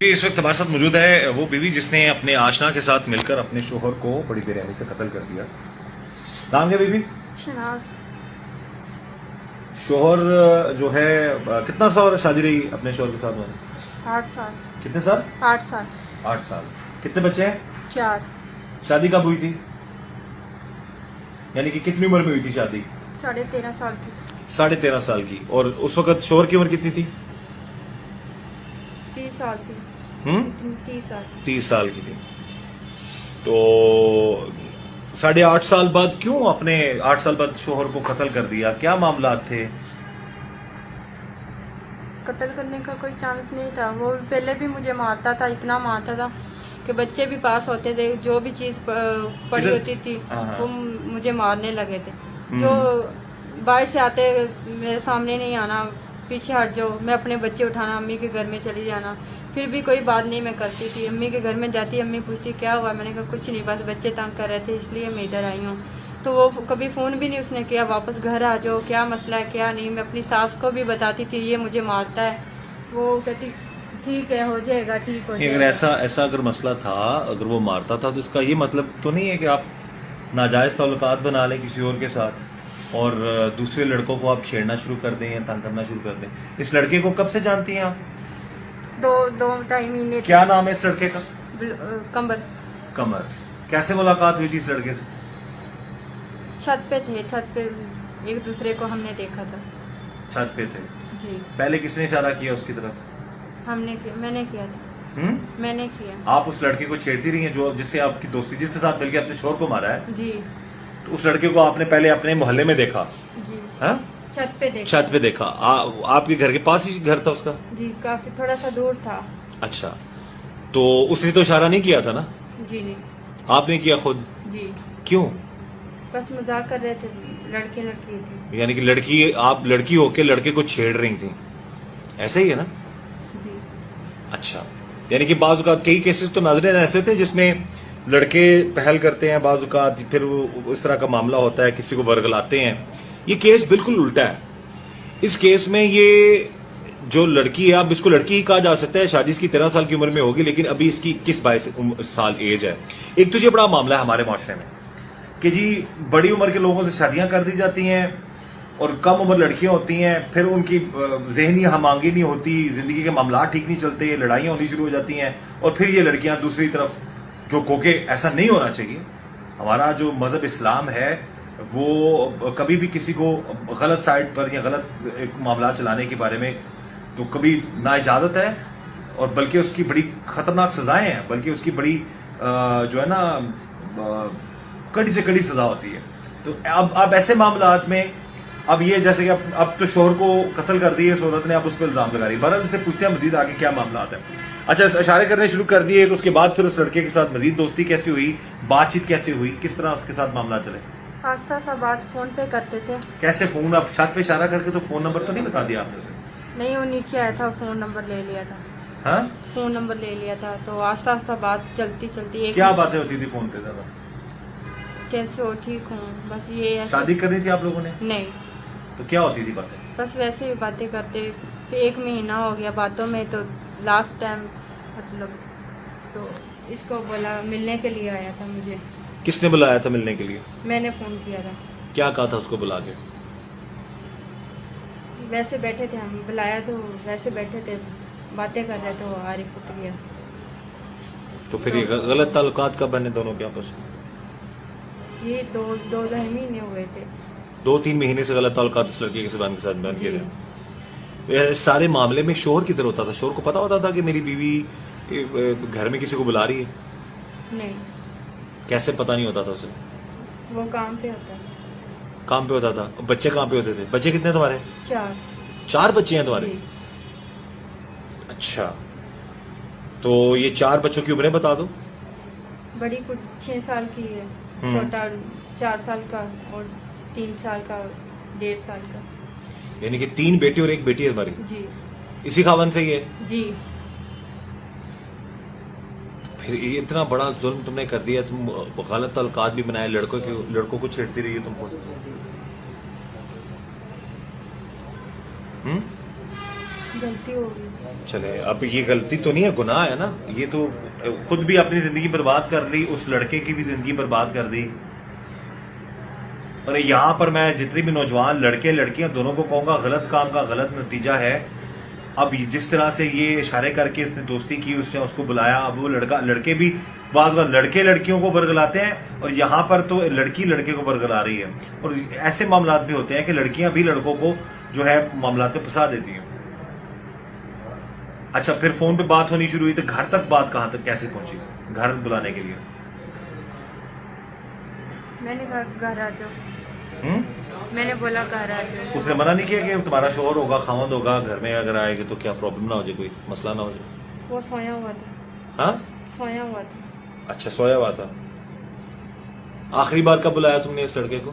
اس وقت ہمارے ساتھ موجود ہے وہ بیوی جس نے اپنے آشنا کے ساتھ مل کر اپنے شوہر کو بڑی بے رحمی سے قتل کر دیا. نام کیا بیوی؟ شناز. شوہر جو ہے کتنا سال شادی رہی اپنے شوہر کے ساتھ میں؟ 8 سال. کتنے سال؟ 8 سال. 8 سال. کتنے بچے ہیں؟ 4. شادی کب ہوئی تھی؟ یعنی کہ کتنی عمر میں ہوئی تھی شادی؟ 13.5 سال کی. 13.5 سال کی. اور اس وقت شوہر کی عمر کتنی تھی؟ 30 سال تھی. 30 سال. 30 سال کی تھی. تو 8.5 سال بعد کیوں اپنے 8 سال بعد شوہر کو قتل کر دیا؟ کیا معاملات تھے؟ قتل کرنے کا کوئی چانس نہیں تھا. وہ پہلے بھی مجھے مارتا تھا، اتنا مارتا تھا کہ بچے بھی پاس ہوتے تھے، جو بھی چیز پڑی ہوتی تھی وہ مجھے مارنے لگے تھے. جو باہر سے آتے میرے سامنے نہیں آنا، پیچھے ہٹ جاؤ، میں اپنے بچے اٹھانا، امی کے گھر میں چلی جانا. پھر بھی کوئی بات نہیں میں کرتی تھی. امی کے گھر میں جاتی، امی پوچھتی کیا ہوا، میں نے کہا کچھ نہیں، بس بچے تنگ کر رہے تھے اس لیے میں ادھر آئی ہوں. تو وہ کبھی فون بھی نہیں اس نے کیا واپس گھر آ جاؤ، کیا مسئلہ ہے کیا نہیں. میں اپنی ساس کو بھی بتاتی تھی یہ مجھے مارتا ہے، وہ کہتی ٹھیک ہے ہو جائے گا، ٹھیک ہو جائے اگر گا. ایسا اگر مسئلہ تھا، اگر وہ مارتا تھا تو اس کا یہ مطلب تو نہیں ہے کہ آپ ناجائز تعلقات بنا لیں کسی اور کے ساتھ اور دوسرے لڑکوں کو آپ چھیڑنا شروع کر دیں یا تنگ کرنا شروع کر دیں. اس لڑکے کو کب سے جانتی ہیں آپ؟ 2-2.5 مہینے. کیا نام ہے اس لڑکے کا؟ کمبر. قمر. کیسے ملاقات ہوئی تھی اس لڑکے سے؟ چھت پہ تھے، چھت پہ ایک دوسرے کو ہم نے دیکھا تھا. چھت پہ تھے. جی. پہلے کس نے اشارہ کیا اس کی طرف؟ میں نے کیا تھا. میں نے کیا. آپ اس لڑکے کو چھیڑتی رہی ہیں جو جس سے آپ کی دوستی، جس کے ساتھ مل کے اپنے شوہر کو مارا ہے؟ جی. تو اس لڑکے کو آپ نے پہلے اپنے محلے میں دیکھا؟ جی. ہاں، چھت پہ دیکھا. چھت پہ دیکھا. آپ کے گھر کے پاس ہی گھر تھا اس کا؟ جی کافی تھوڑا سا دور تھا. اچھا، تو اس نے تو اشارہ نہیں کیا تھا نا؟ جی نہیں. آپ نے کیا خود؟ جی. کیوں؟ بس مذاق کر رہے تھے، لڑکی تھی. یعنی کہ آپ لڑکی ہو کے لڑکے کو چھیڑ رہی تھیں، ایسا ہی ہے نا؟ جی. اچھا، یعنی کہ بعض اوقات کئی کیسز تو ناظرین ایسے ہوتے ہیں جس میں لڑکے پہل کرتے ہیں، بعض اوقات پھر اس طرح کا معاملہ ہوتا ہے، کسی کو ورگلاتے ہیں. یہ کیس بالکل الٹا ہے. اس کیس میں یہ جو لڑکی ہے، اب اس کو لڑکی ہی کہا جا سکتا ہے، شادی اس کی 13 سال کی عمر میں ہوگی، لیکن ابھی اس کی 21-22 سال ایج ہے. ایک تو یہ بڑا معاملہ ہے ہمارے معاشرے میں کہ جی بڑی عمر کے لوگوں سے شادیاں کر دی جاتی ہیں اور کم عمر لڑکیاں ہوتی ہیں، پھر ان کی ذہنی ہم آہنگی نہیں ہوتی، زندگی کے معاملات ٹھیک نہیں چلتے، لڑائیاں ہونی شروع ہو جاتی ہیں، اور پھر یہ لڑکیاں دوسری طرف جو کہ ایسا نہیں ہونا چاہیے. ہمارا جو مذہب اسلام ہے وہ کبھی بھی کسی کو غلط سائٹ پر یا غلط معاملات چلانے کے بارے میں تو کبھی نا اجازت ہے، اور بلکہ اس کی بڑی خطرناک سزائیں ہیں، بلکہ اس کی بڑی جو ہے نا کڑی سے کڑی سزا ہوتی ہے. تو اب ایسے معاملات میں اب یہ جیسے کہ اب تو شوہر کو قتل کر دی ہے اس عورت نے، اب اس پہ الزام لگا رہی ہے. بہرحال ان سے پوچھتے ہیں مزید آگے کیا معاملات ہیں. اچھا، اشارے کرنے شروع کر دیے تو اس کے بعد پھر اس لڑکے کے ساتھ مزید دوستی کیسے ہوئی، بات چیت کیسے ہوئی، کس طرح اس کے ساتھ معاملات چلے؟ آستہ سا بات فون پہ کرتے تھے. کیسے فون؟ آپ چھت پہ اشارہ کر کے تو فون نمبر تو نہیں بتا دیا آپ نے اسے؟ نہیں، وہ نیچے آیا تھا، فون نمبر لے لیا تھا. ہاں، فون نمبر لے لیا تھا. تو آستہ آستہ بات چلتی ایک کیا باتیں ہوتی تھی فون پہ زیادہ؟ کیسے ہو، ٹھیک ہوں، بس یہ ایسے. شادی کرنی تھی آپ لوگوں نے؟ نہیں، تو کیا ہوتی تھی باتیں؟ بس ویسے ہی باتیں کرتے. 1 مہینہ ہو گیا باتوں میں. تو لاسٹ ٹائم مطلب تو اس کو بولا ملنے کے لیے آیا تھا مجھے. کس نے بلایا تھا ملنے کے لیے؟ میں نے فون کیا تھا. کیا کہا تھا اس کو بلا کے؟ ویسے بیٹھے تھے، ہم بلایا تو ویسے بیٹھے تھے، باتیں کر رہے تھے. وہ عارف اٹھ گیا. تو پھر یہ غلط تعلقات کب بنے دونوں کے آپس میں؟ یہ 2-2 مہینے ہوئے تھے. 2-3 مہینے سے غلط تعلقات اس لڑکے کے ساتھ بن کے جی. رہے. اس سارے معاملے میں شوہر کدھر ہوتا تھا؟ شوہر کو پتا ہوتا تھا کہ میری بیوی گھر میں کسی کو بلا رہی ہے؟ نہیں، کیسے پتا نہیں ہوتا تھا اسے؟ وہ کام پہ ہوتا ہے. کام پہ ہوتا تھا. بچے کہاں پہ ہوتے تھے؟ بچے کتنے تمہارے؟ 4. 4 بچے ہیں تمہارے؟ جی. اچھا، تو یہ 4 بچوں کی عمریں بتا دو. بڑی کچھ 6 سال کی ہے، چھوٹا 4 سال کا، اور 3 سال کا، 1.5 سال کا. یعنی کہ 3 بیٹے اور 1 بیٹی ہے تمہاری؟ جی. اسی خاوند سے یہ؟ جی. پھر یہ اتنا بڑا ظلم تم نے کر دیا، تم غلط تعلقات بھی بنائے، لڑکوں کو چھیڑتی رہی ہے تم کو. غلطی ہوگی. چلے اب یہ غلطی تو نہیں ہے, گناہ ہے نا. یہ تو خود بھی اپنی زندگی برباد کر لی, اس لڑکے کی بھی زندگی برباد کر دی. اور یہاں پر میں جتنی بھی نوجوان لڑکے لڑکیاں دونوں کو کہوں گا, غلط کام کا غلط نتیجہ ہے. اب جس طرح سے یہ اشارے کر کے اس نے دوستی کی, اس نے اس کو بلایا, اب وہ لڑکے بھی بعض بار لڑکے لڑکیوں کو ورگلاتے ہیں, اور یہاں پر تو لڑکی لڑکے کو ورگلا رہی ہے. اور ایسے معاملات بھی ہوتے ہیں کہ لڑکیاں بھی لڑکوں کو جو ہے معاملات میں پھنسا دیتی ہیں. اچھا, پھر فون پہ بات ہونی شروع ہوئی تو گھر تک بات کہاں تک کیسے پہنچی, گھر بلانے کے لیے؟ میں نے کہا گھر آ جاؤ, میں نے بولا گھر آ جاؤ. اس نے منع نہیں کیا کہ تمہارا شوہر ہوگا, خاوند ہوگا, گھر میں اگر آئے گا تو کیا پرابلم نہ ہو جائے, کوئی مسئلہ نہ ہو جائے؟ وہ سویا ہوا تھا. ہاں, سویا ہوا تھا. اچھا, سویا ہوا تھا. آخری بار کب بلایا تم نے اس لڑکے کو؟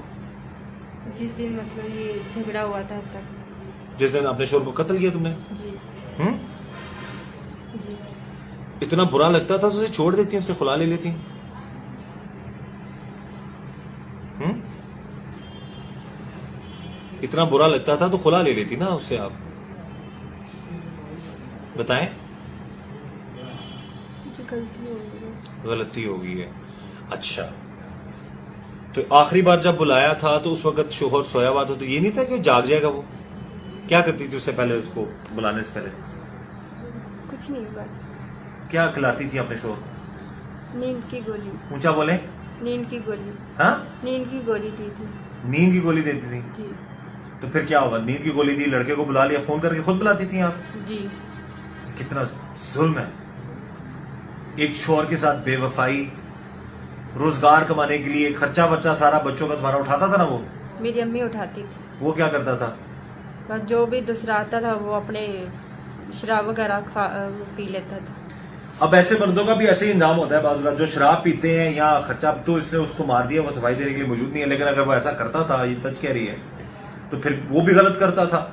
جس دن مطلب یہ جھگڑا ہوا تھا تب. جس دن اپنے شوہر کو قتل کیا تم نے؟ جی جی. اتنا برا لگتا تھا تو اسے چھوڑ دیتی, اس سے خلا لے لیتی. اتنا برا لگتا تھا تو خلا لے لیتی نا اس سے, آپ بتائیں. غلطی ہو گئی. غلطی ہو گئی ہے. اچھا, تو آخری بار جب بلایا تھا تو اس وقت شوہر سویا ہوا تھا, تو یہ نہیں تھا کہ جاگ جائے گا؟ وہ کیا کرتی تھی اس سے پہلے, اس کو بلانے سے پہلے کچھ نہیں ہوا. کیا کھلاتی تھی اپنے شوہر؟ نیند کی گولی. اونچا بولیں. نیند کی گولی. ہاں, نیند کی گولی دی تھی. نیند کی گولی دیتی تھی. جی. تو پھر کیا ہوگا, نیند کی گولی دی, لڑکے کو بلا لیا, فون کر کے خود بلاتی تھی آپ؟ جی. کتنا ظلم ہے. ایک شوہر کے ساتھ بے وفائی, روزگار کمانے کے لیے خرچہ ورچہ سارا بچوں کا تمہارا اٹھاتا تھا نا وہ؟ میری امی اٹھاتی تھی. وہ کیا کرتا تھا؟ بس جو بھی دوسرا آتا تھا وہ اپنے شراب وغیرہ پی لیتا تھا. اب ایسے مردوں کا بھی ایسے ہی انجام ہوتا ہے بعض اوقات, جو شراب پیتے ہیں یا خرچہ, تو اس نے اس کو مار دیا, وہ صفائی دینے کے لیے موجود نہیں ہے, لیکن اگر وہ ایسا کرتا تھا, یہ سچ کہہ رہی ہے, تو پھر وہ بھی غلط کرتا تھا.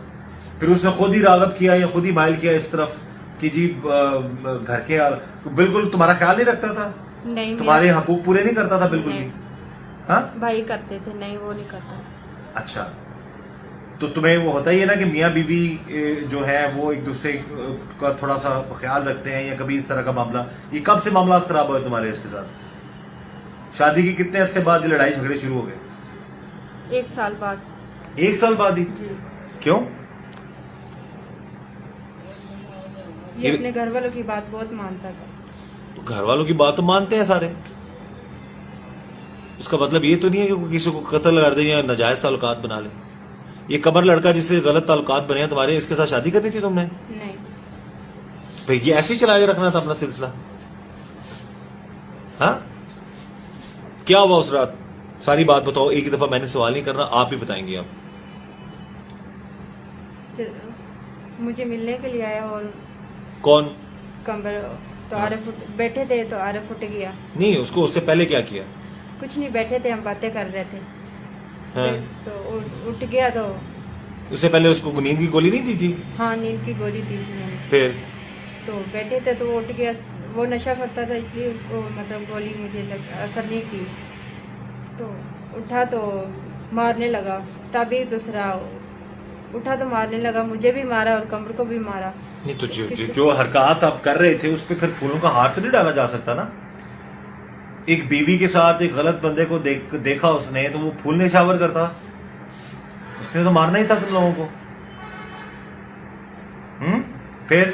پھر اس نے خود ہی راغب کیا یا خود ہی مائل کیا اس طرف کہ جی گھر کے, بالکل تمہارا خیال نہیں رکھتا تھا, نہیں, تمہارے حقوق پورے نہیں کرتا تھا بالکل بھی. ہاں, بھائی کرتے تھے. نہیں, وہ نہیں کرتا. اچھا, تو تمہیں وہ ہوتا ہی ہے نا کہ میاں بیوی جو ہے وہ ایک دوسرے کا تھوڑا سا خیال رکھتے ہیں, یا کبھی اس طرح کا معاملہ, یہ کب سے معاملات خراب ہوئے تمہارے اس کے ساتھ؟ شادی کی کتنے عرصے بعد یہ لڑائی جھگڑے شروع ہو گئے؟ 1 سال بعد. 1 سال بعد ہی؟ جی. کیوں؟ یہ اپنے گھر والوں کی بات بہت مانتا تھا. تو گھر والوں کی بات تو مانتے ہیں سارے, اس کا مطلب یہ تو نہیں ہے کہ کسی کو قتل کر دیں یا ناجائز تعلقات بنا لیں. یہ کمر لڑکا جس سے غلط تعلقات بنے ہیں تمہارے, اس کے ساتھ شادی کرنی تھی تم نے؟ نہیں. بھئی یہ ایسے ہی چلائے رکھنا تھا اپنا سلسلہ؟ ہاں, کیا ہوا اس رات؟ ساری بات بتاؤ, ایک ہی دفعہ میں نے سوال نہیں کرنا, آپ ہی بتائیں گے. آپ مجھے ملنے کے لیے آیا, اور کون؟ کمبر تو عارف بیٹھے تھے, تو عارف اٹھ گیا. نہیں, اس کو اس سے پہلے کیا کیا؟ کچھ نہیں, بیٹھے تھے, ہم باتیں کر رہے تھے, ہاں, تو اٹھ گیا. تو اس سے پہلے اس کو نیند کی گولی نہیں دی تھی؟ ہاں, نیند کی گولی دی تھی میں نے. پھر تو بیٹھے تھے تو وہ اٹھ گیا. وہ نشہ کرتا تھا, اس لیے اس کو مطلب گولی مجھے اثر نہیں کی. تو اٹھا تو مارنے لگا, تبھی دوسرا اٹھا تو مارنے لگا, مجھے بھی مارا اور کمر کو بھی مارا. نہیں تو جو حرکات آپ کر رہے تھے اس پہ پھر پھولوں کا ہاتھ تو نہیں ڈالا جا سکتا نا. ایک بیوی کے ساتھ ایک غلط بندے کو دیکھا اس نے, تو وہ پھول نشاور کرتا, اس نے تو مارنا ہی تھا تم لوگوں کو. پھر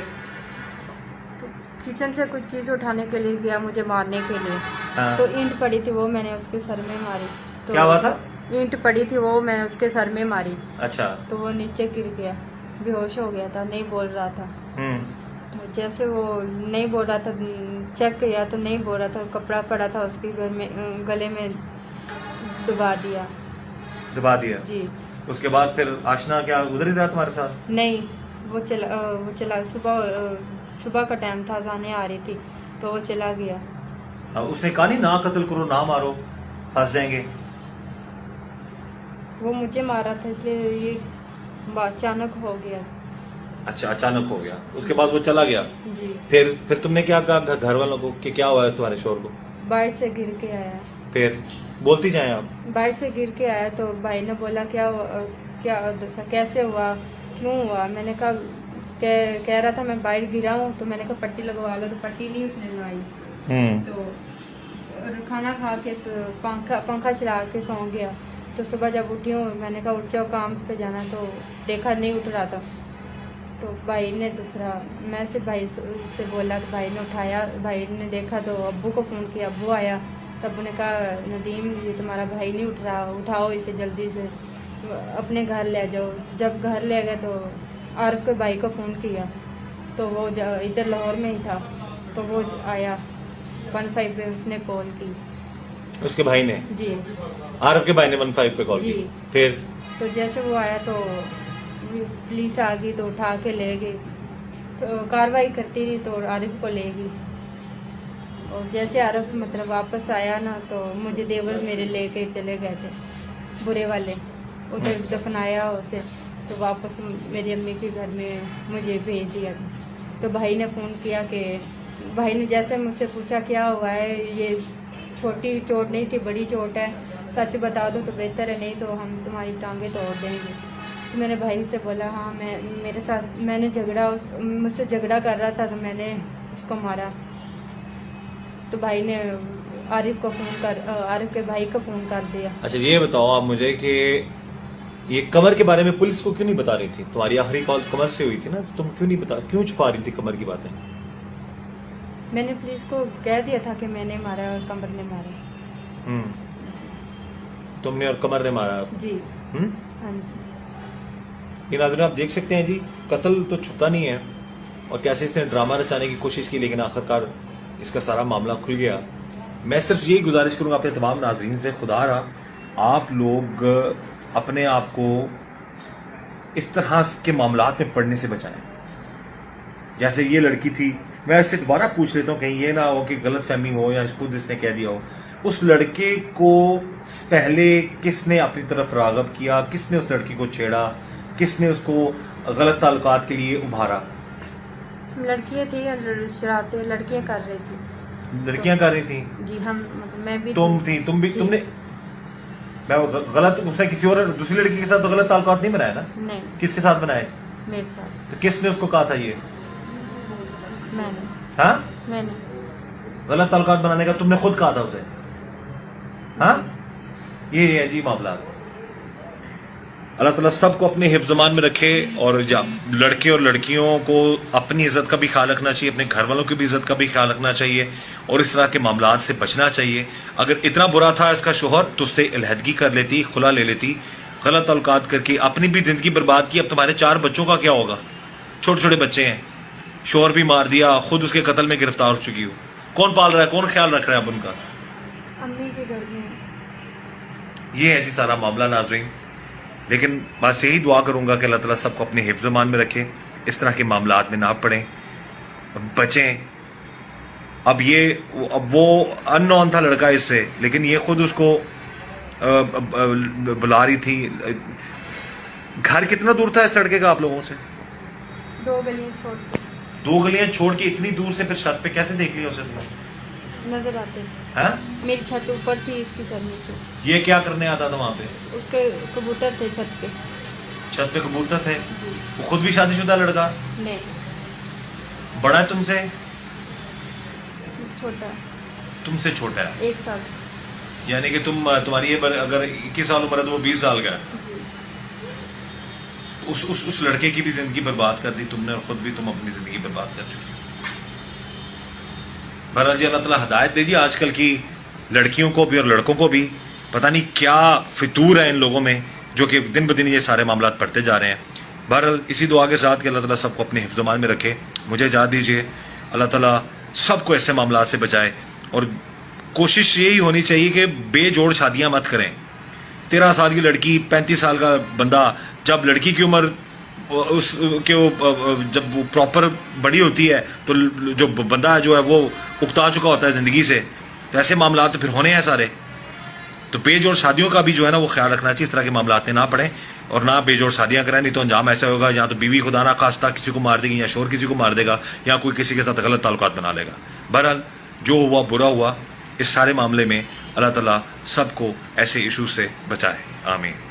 کچن سے کچھ چیز اٹھانے کے لیے گیا مجھے مارنے کے لیے. ہاں. تو اینٹ پڑی تھی, وہ میں نے اس کے سر میں ماری. تو کیا ہوا تھا؟ اینٹ پڑی تھی, وہ میں نے اس کے سر میں ماری. اچھا. تو وہ نیچے گر گیا, بے ہوش ہو گیا تھا, نہیں بول رہا تھا. تو جیسے وہ نہیں بول رہا تھا, چیک کیا تو نہیں بول رہا تھا, کپڑا پڑا تھا اس کے گلے میں, دبا دیا. جی. اس کے بعد پھر آشنا کیا ادھر ہی رہا تمہارے ساتھ؟ نہیں, وہ چلا صبح کا ٹائم تھا, اذانیں آ رہی تھی, تو وہ چلا گیا. اس نے کہا نہیں نہ قتل کرو, نہ مارو, پھنس جائیں گے. وہ مجھے مارا تھا, اس لیے یہ اچانک ہو گیا. اچھا, اچانک ہو گیا. اس کے بعد وہ چلا گیا. جی. پھر تم نے کیا کہا گھر والوں کو کہ کیا ہوا ہے تمہارے شوہر کو؟ بائٹ سے گر کے آیا. پھر بولتی جائیں آپ. بائٹ سے گر کے آیا, تو بھائی نے بولا کیا کیسے ہوا, کیوں ہوا. میں نے کہا کہہ رہا تھا میں باہر گرا ہوں, تو میں نے کہا پٹی لگوا لو, تو پٹی نہیں اس نے لگائی. تو کھانا کھا کے پنکھا چلا کے سو گیا. تو صبح جب اٹھی ہوں میں نے کہا اٹھ جاؤ کام پہ جانا, تو دیکھا نہیں اٹھ رہا تھا. تو بھائی نے دوسرا میں سے بھائی سے بولا کہ بھائی نے اٹھایا, بھائی نے دیکھا تو ابو کو فون کیا, ابو آیا. تو ابو نے کہا ندیم یہ تمہارا بھائی نہیں اٹھ رہا, اٹھاؤ اسے جلدی سے اپنے گھر لے جاؤ. جب گھر لے گئے تو عارف کے بھائی کو فون کیا, تو وہ ادھر لاہور میں ہی تھا, تو وہ آیا 15 پہ اس نے کال کی. اس کے بھائی نے, جی عارف کے بھائی نے 15 پہ کال کی. جی. پھر تو جیسے وہ آیا تو پولیس آ گئی, تو اٹھا کے لے گئی. تو کاروائی کرتی رہی تو عارف کو لے گئی. اور جیسے عارف مطلب واپس آیا نا, تو مجھے دیور میرے لے کے چلے گئے تھے برے والے, ادھر دفنایا اسے. تو واپس میری امی کے گھر میں مجھے بھیج دیا. تو بھائی نے فون کیا کہ بھائی نے جیسے مجھ سے پوچھا کیا ہوا ہے, یہ چھوٹی چوٹ نہیں تھی بڑی چوٹ ہے, سچ بتا دو تو بہتر ہے, نہیں تو ہم تمہاری ٹانگیں توڑ دیں گے. تو میں نے بھائی سے بولا ہاں میرے ساتھ میں نے مجھ سے جھگڑا کر رہا تھا, تو میں نے اس کو مارا. تو بھائی نے عارف کے بھائی کو فون کر دیا. اچھا یہ بتاؤ آپ مجھے کہ یہ کمر کے بارے میں پولیس کو کیوں نہیں بتا رہی تھی؟ تمہاری آخری کال کمر سے ہوئی تھی نا, تم کیوں چھپا رہی تھی کمر کی باتیں؟ میں نے پولیس کو کہہ دیا تھا کہ میں نے مارا اور کمر نے مارا. تم نے اور کمر نے مارا؟ جی ہاں جی. یہ ناظرین آپ دیکھ سکتے ہیں جی, قتل تو چھپتا نہیں ہے, اور کیسے اس نے ڈرامہ رچانے کی کوشش کی, لیکن آخرکار اس کا سارا معاملہ کھل گیا. میں صرف یہی گزارش کروں گا اپنے تمام ناظرین سے, خدا را آپ لوگ اپنے آپ کو اس طرح کے معاملات میں پڑنے سے بچائیں. جیسے یہ لڑکی تھی, میں اس سے دوبارہ پوچھ لیتا ہوں کہیں یہ نہ ہو کہ غلط فہمی ہو یا خود اس نے کہہ دیا ہو. اس لڑکے کو پہلے کس نے اپنی طرف راغب کیا, کس نے اس لڑکی کو چھیڑا, کس نے اس کو غلط تعلقات کے لیے ابھارا؟ لڑکیاں تھی, شرارتیں لڑکیاں کر رہی تھی. لڑکیاں کر رہی تھیں؟ جی میں بھی. تم بھی تم نے غلط, اس نے کسی اور دوسری لڑکی کے ساتھ تو غلط تعلقات نہیں بنائے نا؟ نہیں. کس کے ساتھ بنائے؟ میرے ساتھ. تو کس نے اس کو کہا تھا یہ؟ میں نے. ہاں میں نے. غلط تعلقات بنانے کا تم نے خود کہا تھا اسے؟ ہاں یہ ہے جی معاملات. اللہ تعالیٰ سب کو اپنے حفظ امان میں رکھے, اور لڑکے اور لڑکیوں کو اپنی عزت کا بھی خیال رکھنا چاہیے, اپنے گھر والوں کی بھی عزت کا بھی خیال رکھنا چاہیے, اور اس طرح کے معاملات سے بچنا چاہیے. اگر اتنا برا تھا اس کا شوہر تو اس سے علیحدگی کر لیتی, خلا لے لیتی, غلط تعلقات کر کے اپنی بھی زندگی برباد کی. اب تمہارے 4 بچوں کا کیا ہوگا؟ چھوٹے چھوٹے بچے ہیں, شوہر بھی مار دیا, خود اس کے قتل میں گرفتار ہو چکی ہو. کون پال رہا ہے, کون خیال رکھ رہا ہے اب ان کا؟ امی کے گھر میں. یہ ہے جی سارا معاملہ ناظرین. لیکن بس یہی دعا کروں گا کہ اللہ تعالیٰ سب کو اپنے حفظ امان میں رکھے, اس طرح کے معاملات میں نہ پڑیں, بچیں. اب وہ ان نون تھا لڑکا اس سے, لیکن یہ خود اس کو بلا رہی تھی. گھر کتنا دور تھا اس لڑکے کا آپ لوگوں سے؟ 2 گلیاں چھوڑ کے. 2 گلیاں چھوڑ کے اتنی دور سے پھر چھت پہ کیسے دیکھ لیا اسے تم نے؟ نظر آتے تھے. ہاں میری چھت اوپر تھی, اس کی چھت نیچے. یہ کیا کرنے آتا تھا وہاں پہ؟ اس کے کبوتر تھے چھت پہ. چھت پہ کبوتر تھے؟ جی. وہ خود بھی شادی شدہ لڑکا؟ نہیں. بڑا ہے تم سے؟ چھوٹا. تم سے چھوٹا ہے؟ 1 سال. یعنی کہ تمہاری اگر 21 سال عمر ہے تو وہ 20 سال کا ہے. جی. اس لڑکے کی بھی زندگی برباد کر دی تم نے, اور خود بھی تم اپنی زندگی برباد کر چکی. بہرحال جی اللہ تعالیٰ ہدایت دے جی آج کل کی لڑکیوں کو بھی اور لڑکوں کو بھی. پتہ نہیں کیا فطور ہے ان لوگوں میں جو کہ دن بدن یہ سارے معاملات پڑھتے جا رہے ہیں. بہرحال اسی دعا کے ساتھ کہ اللہ تعالیٰ سب کو اپنے حفظ و امان میں رکھے. مجھے اجازت دیجیے, اللہ تعالیٰ سب کو ایسے معاملات سے بچائے, اور کوشش یہی ہونی چاہیے کہ بے جوڑ شادیاں مت کریں. 13 سال کی لڑکی, 35 سال کا بندہ, جب لڑکی کی عمر جب وہ پراپر بڑی ہوتی ہے تو جو بندہ جو ہے وہ اکتا چکا ہوتا ہے زندگی سے, تو ایسے معاملات تو پھر ہونے ہیں سارے. تو بے جوڑ شادیوں کا بھی جو ہے نا وہ خیال رکھنا چاہیے, اس طرح کے معاملات میں نہ پڑیں اور نہ بے جوڑ شادیاں کریں, نہیں تو انجام ایسا ہوگا یا تو بیوی خدا نہ خواستہ کسی کو مار دے گی, یا شوہر کسی کو مار دے گا, یا کوئی کسی کے ساتھ غلط تعلقات بنا لے گا. بہرحال جو ہوا برا ہوا. اس سارے معاملے میں اللہ تعالیٰ سب کو ایسے ایشوز سے بچائے. آمین.